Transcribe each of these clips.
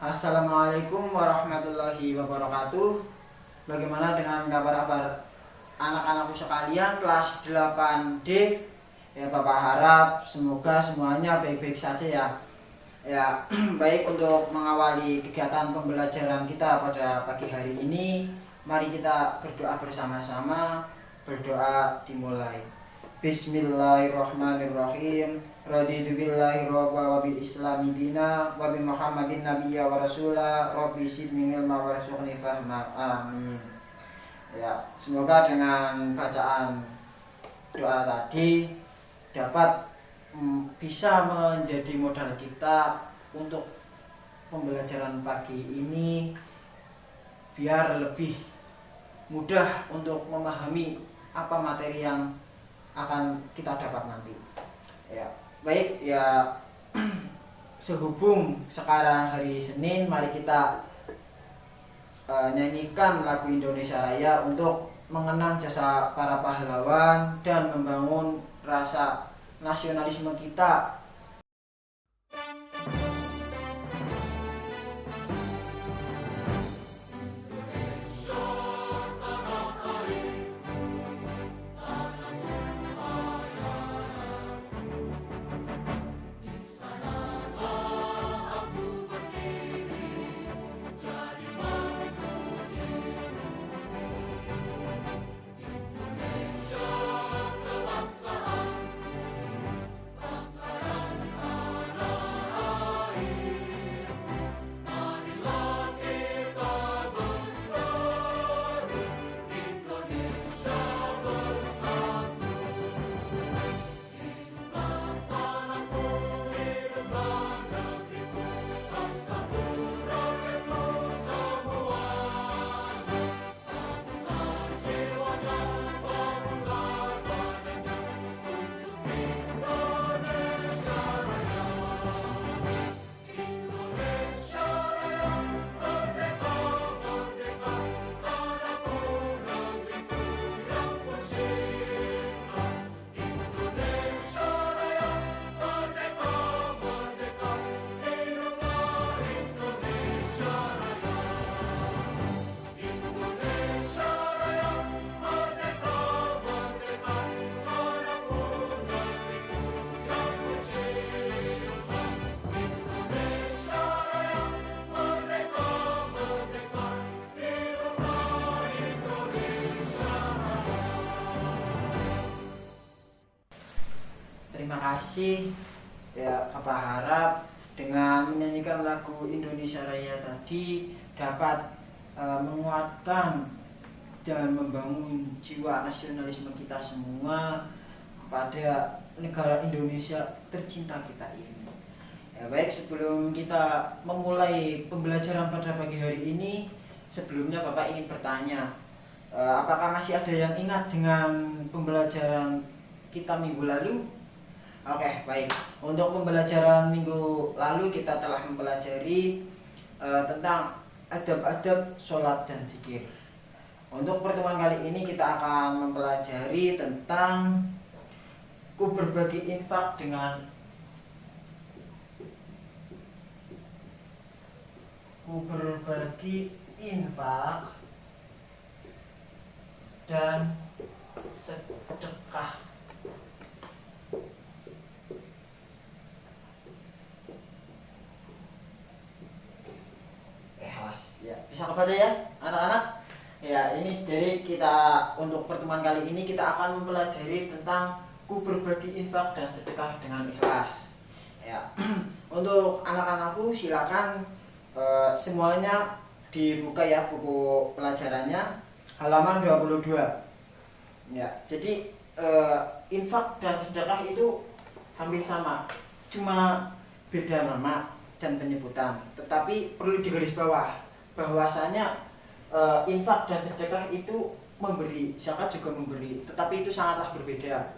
Assalamualaikum warahmatullahi wabarakatuh. Bagaimana dengan kabar-kabar anak-anakku sekalian kelas 8D? Ya, Bapak harap semoga semuanya baik-baik saja ya. Ya, baik, untuk mengawali kegiatan pembelajaran kita pada pagi hari ini, mari kita berdoa bersama-sama. Berdoa dimulai. Bismillahirrahmanirrahim. Raditu billahi robba wa bil islami dina wa bi muhammadin nabiyya wa rasula rabbi zidni ilma warzuqni fahma. Amin. Ya, semoga dengan bacaan doa tadi dapat bisa menjadi modal kita untuk pembelajaran pagi ini, biar lebih mudah untuk memahami apa materi yang akan kita dapat nanti. Ya, baik ya. Sehubung sekarang hari Senin, mari kita nyanyikan lagu Indonesia Raya untuk mengenang jasa para pahlawan dan membangun rasa nasionalisme kita. Terima kasih ya. Bapak harap dengan menyanyikan lagu Indonesia Raya tadi dapat menguatkan dan membangun jiwa nasionalisme kita semua pada negara Indonesia tercinta kita ini. Ya, baik, sebelum kita memulai pembelajaran pada pagi hari ini, sebelumnya Bapak ingin bertanya, apakah masih ada yang ingat dengan pembelajaran kita minggu lalu? Oke, baik. Untuk pembelajaran minggu lalu kita telah mempelajari tentang adab-adab sholat dan zikir. Untuk pertemuan kali ini kita akan mempelajari tentang ku berbagi infak dengan dan sedekah. Ya, bisa kebaca ya anak-anak? Ya, ini jadi kita untuk pertemuan kali ini kita akan mempelajari tentang ku berbagi infak dan sedekah dengan ikhlas. Ya, untuk anak-anakku silakan semuanya dibuka ya buku pelajarannya halaman 22. Ya, jadi infak dan sedekah itu hampir sama, cuma beda nama dan penyebutan. Tetapi perlu digarisbawah bahwasanya infak dan sedekah itu memberi, zakat juga memberi, tetapi itu sangatlah berbeda.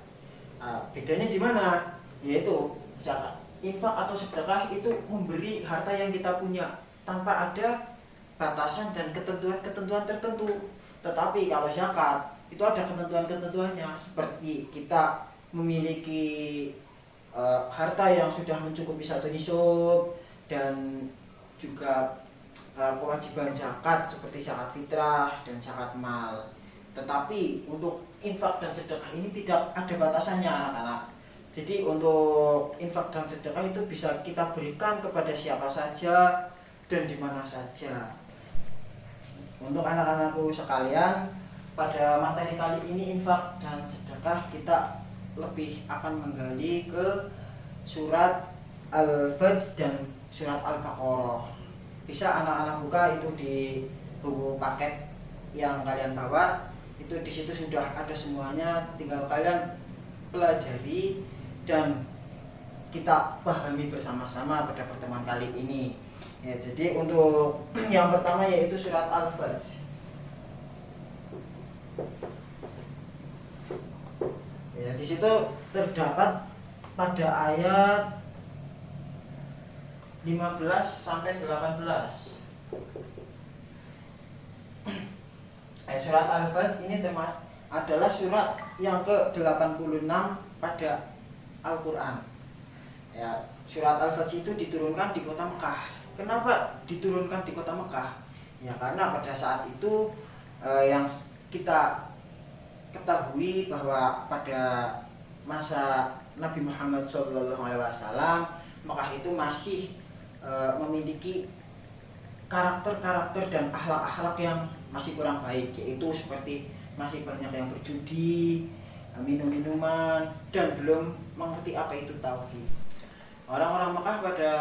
Bedanya di mana? Yaitu zakat, infak atau sedekah itu memberi harta yang kita punya tanpa ada batasan dan ketentuan-ketentuan tertentu. Tetapi kalau zakat itu ada ketentuan-ketentuannya, seperti kita memiliki harta yang sudah mencukupi satu nisab dan juga kewajiban zakat seperti zakat fitrah dan zakat mal. Tetapi untuk infak dan sedekah ini tidak ada batasannya anak-anak. Jadi untuk infak dan sedekah itu bisa kita berikan kepada siapa saja dan di mana saja. Untuk anak-anakku sekalian, pada materi kali ini infak dan sedekah kita lebih akan menggali ke surat Al-Fajr dan surat Al-Baqarah. Bisa anak-anak buka itu di buku paket yang kalian bawa, itu di situ sudah ada semuanya, tinggal kalian pelajari dan kita pahami bersama-sama pada pertemuan kali ini. Ya, jadi untuk yang pertama yaitu surat Al-Fajr. Ya, di situ terdapat pada ayat 15 sampai 18. Surat Al-Fajr ini adalah surat yang ke-86 pada Al-Quran. Ya, surat Al-Fajr itu diturunkan di kota Mekah. Kenapa diturunkan di kota Mekah? Ya karena pada saat itu yang kita ketahui bahwa pada masa Nabi Muhammad SAW, Mekah itu masih memiliki karakter-karakter dan akhlak-akhlak yang masih kurang baik, yaitu seperti masih banyak yang berjudi, minum-minuman, dan belum mengerti apa itu tauhid. Orang-orang Mekah pada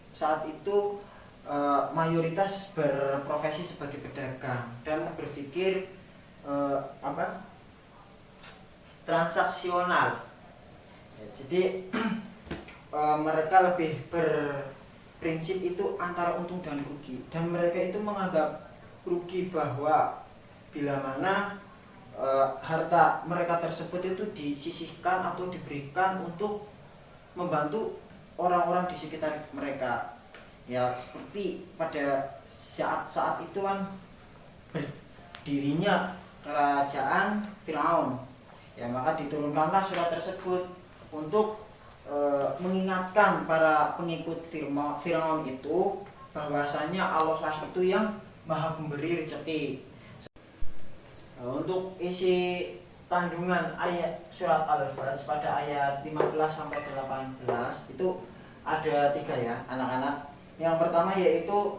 saat itu mayoritas berprofesi sebagai pedagang dan berpikir transaksional. Ya, jadi mereka lebih berprinsip itu antara untung dan rugi, dan mereka itu menganggap rugi bahwa bila mana harta mereka tersebut itu disisihkan atau diberikan untuk membantu orang-orang di sekitar mereka. Ya seperti pada saat itu kan berdirinya kerajaan Firaun. Ya maka diturunkanlah surat tersebut untuk mengingatkan para pengikut Firaun itu bahwasanya Allah lah itu yang maha pemberi rezeki. Untuk isi kandungan ayat surat Al-Fajr pada ayat 15 sampai 18 itu ada 3 ya anak-anak. Yang pertama yaitu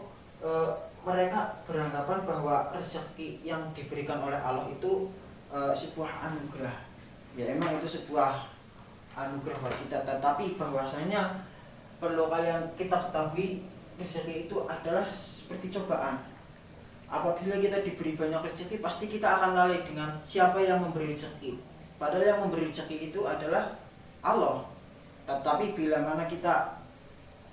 mereka beranggapan bahwa rezeki yang diberikan oleh Allah itu sebuah anugerah. Ya emang itu sebuah anugerah buat kita, tetapi bahwasanya perlu kita ketahui rezeki itu adalah seperti cobaan. Apabila kita diberi banyak rezeki, pasti kita akan lalai dengan siapa yang memberi rezeki. Padahal yang memberi rezeki itu adalah Allah. Tetapi bila mana kita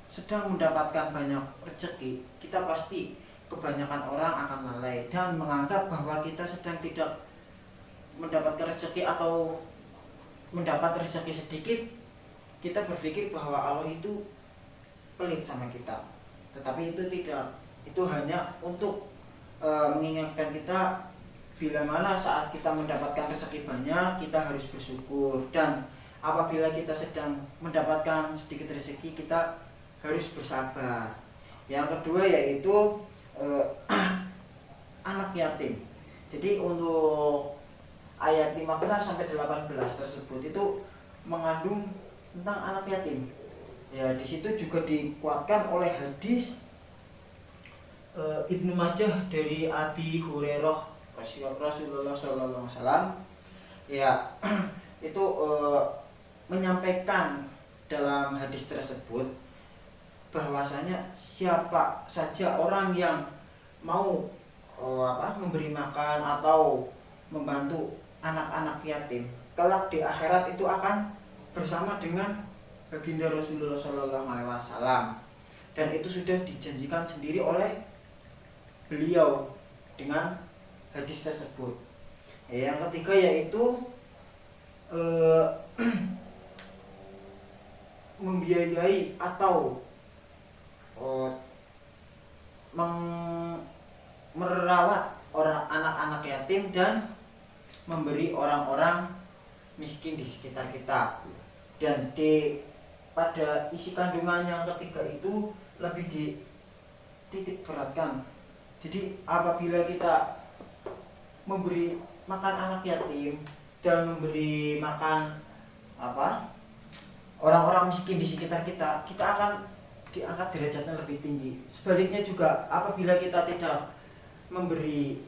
sedang mendapatkan banyak rezeki, kita pasti kebanyakan orang akan lalai dan menganggap bahwa kita sedang tidak mendapatkan rezeki atau mendapat rezeki sedikit. Kita berpikir bahwa Allah itu pelit sama kita. Tetapi itu tidak. Itu hanya untuk mengingatkan kita bila mana saat kita mendapatkan rezeki banyak, kita harus bersyukur, dan apabila kita sedang mendapatkan sedikit rezeki, kita harus bersabar. Yang kedua yaitu anak yatim. Jadi untuk ayat 15 sampai 18 tersebut itu mengandung tentang anak yatim. Ya, di situ juga dikuatkan oleh hadis Ibnu Majah dari Abi Hurairah Rasulullah SAW. Ya, itu menyampaikan dalam hadis tersebut bahwasanya siapa saja orang yang mau memberi makan atau membantu anak-anak yatim, kelak di akhirat itu akan bersama dengan baginda Rasulullah SAW, dan itu sudah dijanjikan sendiri oleh beliau dengan hadis tersebut. Yang ketiga yaitu membiayai atau merawat orang anak-anak yatim dan memberi orang-orang miskin di sekitar kita. Dan pada isi kandungan yang ketiga itu lebih titik beratkan. Jadi apabila kita memberi makan anak yatim dan memberi makan orang-orang miskin di sekitar kita, kita akan diangkat derajatnya lebih tinggi. Sebaliknya juga apabila kita tidak memberi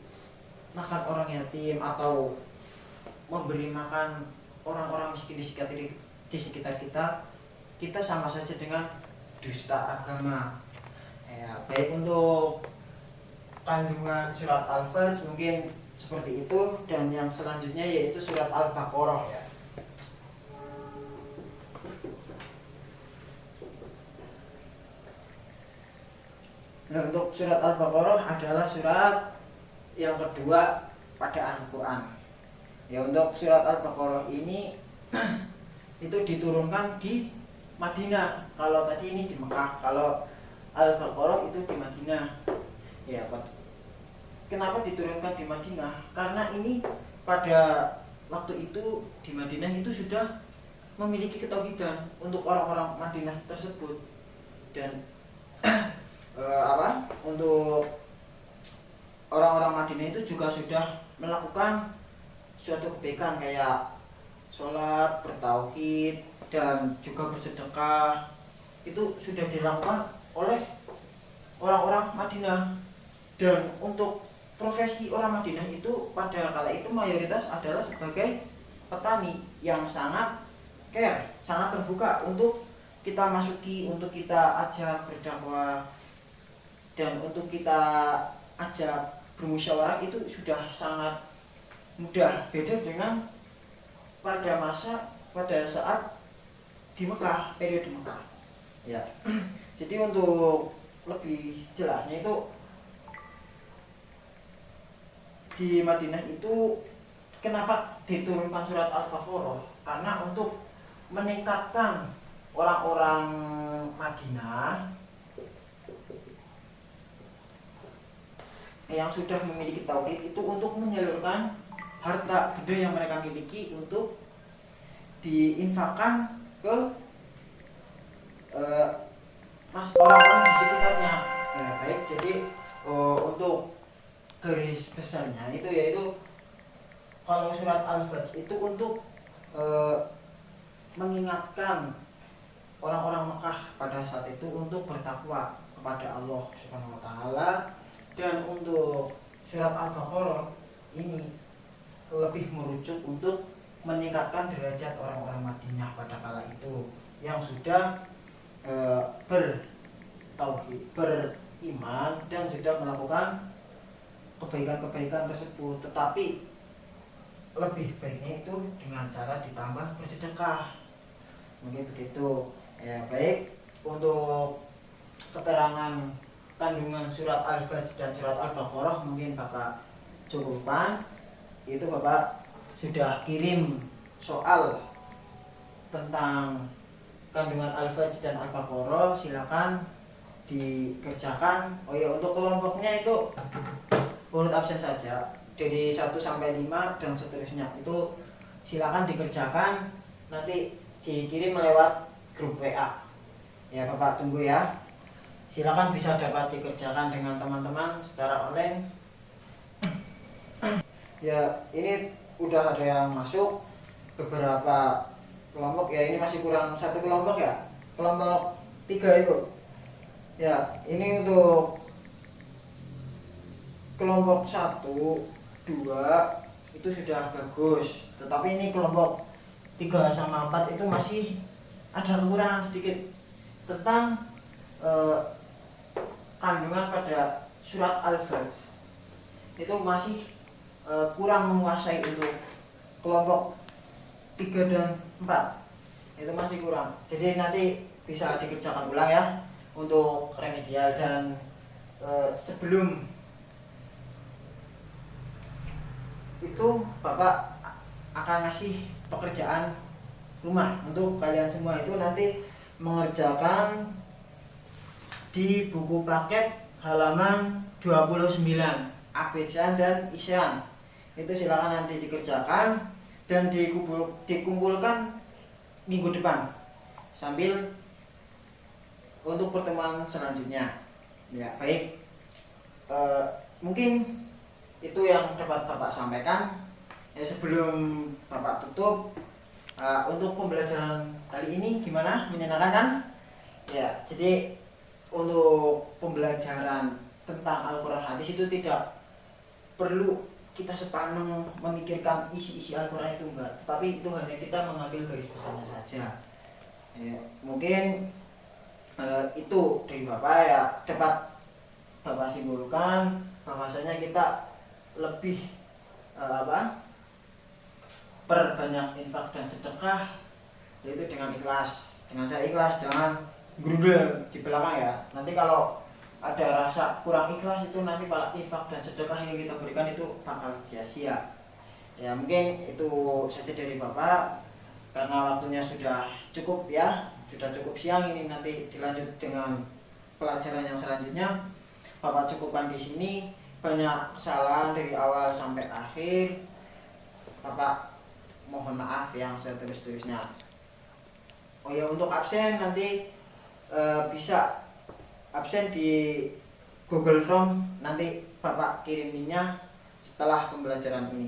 makan orang yatim atau memberi makan orang-orang miskin di sekitar kita, kita sama saja dengan dusta agama. Ya, baik untuk kandungan surat Al-Fajr mungkin seperti itu, dan yang selanjutnya yaitu surat Al-Baqarah ya. Nah, untuk surat Al-Baqarah adalah surat yang kedua pada Al-Quran. Ya, untuk surat Al-Baqarah ini itu diturunkan di Madinah. Kalau tadi ini di Mekah, kalau Al-Baqarah itu di Madinah. Ya, kenapa diturunkan di Madinah? Karena ini pada waktu itu di Madinah itu sudah memiliki ketauhidan untuk orang-orang Madinah tersebut, dan untuk orang-orang Madinah itu juga sudah melakukan suatu kebaikan kayak sholat, bertauhid, dan juga bersedekah. Itu sudah dilakukan oleh orang-orang Madinah. Dan untuk profesi orang Madinah itu pada kala itu mayoritas adalah sebagai petani yang sangat care, sangat terbuka untuk kita masuki, untuk kita ajak berdakwah, dan untuk kita ajak bermusyawarah itu sudah sangat mudah. Beda dengan pada saat di Mekah, periode Mekah ya. Jadi untuk lebih jelasnya itu di Madinah itu kenapa diturunkan surat Al-Baqarah? Karena untuk meningkatkan orang-orang Madinah yang sudah memiliki tauhid itu untuk menyalurkan harta benda yang mereka miliki untuk diinfakkan ke orang-orang di sekitarnya. Ya, baik, jadi untuk garis besarnya itu yaitu kalau surat Al-Fajr itu untuk mengingatkan orang-orang Mekah pada saat itu untuk bertakwa kepada Allah Subhanahu wa taala. Dan untuk surat Al-Baqarah ini lebih merujuk untuk meningkatkan derajat orang-orang Madinah pada kala itu yang sudah bertauhid, beriman, dan sudah melakukan kebaikan-kebaikan tersebut. Tetapi lebih baiknya itu dengan cara ditambah bersedekah, mungkin begitu ya. Baik, untuk keterangan kandungan surat Al-Fajr dan surat Al-Baqarah mungkin Bapak cukupkan. Itu Bapak sudah kirim soal tentang kandungan Al-Fajr dan Al-Baqarah, silakan dikerjakan. Oh ya, untuk kelompoknya itu urut absen saja dari 1 sampai 5 dan seterusnya, itu silakan dikerjakan, nanti dikirim lewat grup WA ya. Bapak tunggu ya. Silakan bisa dapat dikerjakan dengan teman-teman secara online. Ya, ini udah ada yang masuk beberapa kelompok ya. Ini masih kurang 1 kelompok ya, kelompok 3 itu ya. Ini untuk kelompok 1, 2 itu sudah bagus, tetapi ini kelompok 3 sama 4 itu masih ada kekurangan sedikit tentang kandungan pada surat Al-Fajr. Itu masih kurang menguasai untuk kelompok 3 dan 4, itu masih kurang. Jadi nanti bisa dikerjakan ulang ya untuk remedial. Dan sebelum itu Bapak akan ngasih pekerjaan rumah untuk kalian semua. Itu nanti mengerjakan di buku paket halaman 29 Abjad dan Isyan. Itu silakan nanti dikerjakan dan dikumpulkan minggu depan sambil untuk pertemuan selanjutnya. Ya, baik. Eh, Mungkin itu yang dapat Bapak sampaikan. Ya, sebelum Bapak tutup, untuk pembelajaran kali ini gimana? Menyenangkan kan? Ya, jadi untuk pembelajaran tentang Al-Quran hadis itu tidak perlu kita sepaneng memikirkan isi-isi Al-Quran itu enggak, tetapi itu hanya kita mengambil garis besarnya saja. Ya, mungkin itu dari Bapak ya dapat Bapak simpulkan bahwasanya kita lebih perbanyak infak dan sedekah, yaitu dengan ikhlas, dengan cara ikhlas, jangan grundel di belakang ya. Nanti kalau ada rasa kurang ikhlas itu nanti para infak dan sedekah yang kita berikan itu bakal sia-sia. Ya, mungkin itu saja dari Bapak, karena waktunya sudah cukup ya, sudah cukup siang ini, nanti dilanjut dengan pelajaran yang selanjutnya. Bapak cukupkan di sini. Banyak kesalahan dari awal sampai akhir, Bapak mohon maaf yang seterus-terusnya. Oh ya, untuk absen nanti bisa absen di Google Form, nanti Bapak kirim linknya setelah pembelajaran ini.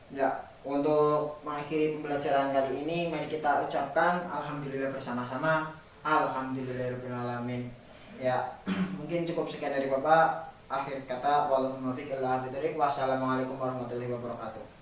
Ya, untuk mengakhiri pembelajaran kali ini, mari kita ucapkan alhamdulillah bersama-sama. Alhamdulillahirobbilalamin. Ya, mungkin cukup sekian dari Bapak. Akhir kata, wassalamualaikum warahmatullahi wabarakatuh.